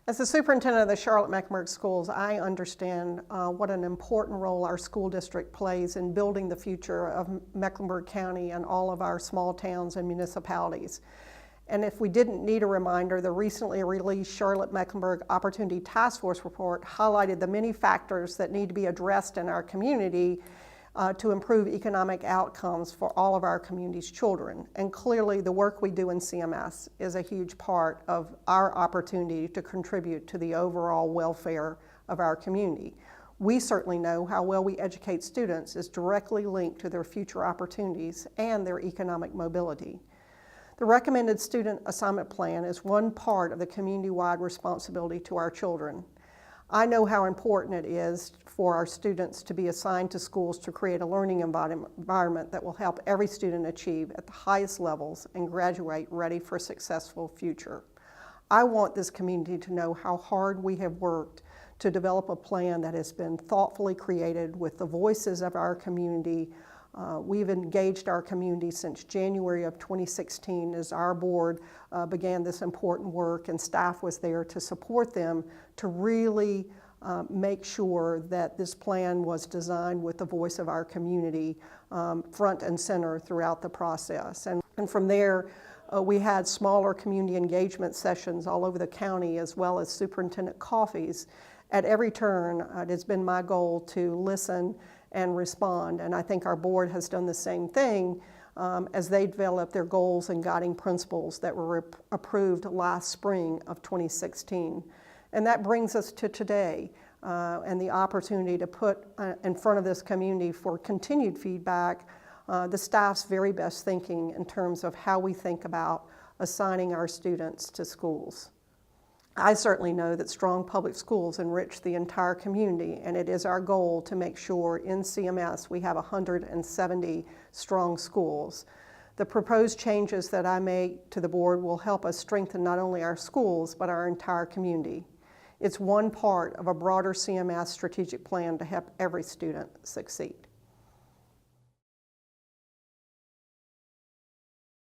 As the superintendent of the Charlotte-Mecklenburg schools, I understand what an important role our school district plays in building the future of Mecklenburg County and all of our small towns and municipalities. And if we didn't need a reminder, the recently released Charlotte-Mecklenburg Opportunity Task Force report highlighted the many factors that need to be addressed in our community to improve economic outcomes for all of our community's children. And clearly the work we do in CMS is a huge part of our opportunity to contribute to the overall welfare of our community. We certainly know how well we educate students is directly linked to their future opportunities and their economic mobility. The recommended student assignment plan is one part of the community-wide responsibility to our children. I know how important it is for our students to be assigned to schools to create a learning environment that will help every student achieve at the highest levels and graduate ready for a successful future. I want this community to know how hard we have worked to develop a plan that has been thoughtfully created with the voices of our community. We've engaged our community since January of 2016 as our board began this important work, and staff was there to support them to really make sure that this plan was designed with the voice of our community front and center throughout the process. And from there, we had smaller community engagement sessions all over the county, as well as superintendent coffees. At every turn, it has been my goal to listen and respond, and I think our board has done the same thing as they develop their goals and guiding principles that were approved last spring of 2016. And that brings us to today and the opportunity to put in front of this community for continued feedback the staff's very best thinking in terms of how we think about assigning our students to schools. I certainly know that strong public schools enrich the entire community, and it is our goal to make sure in CMS we have 170 strong schools. The proposed changes that I make to the board will help us strengthen not only our schools, but our entire community. It's one part of a broader CMS strategic plan to help every student succeed.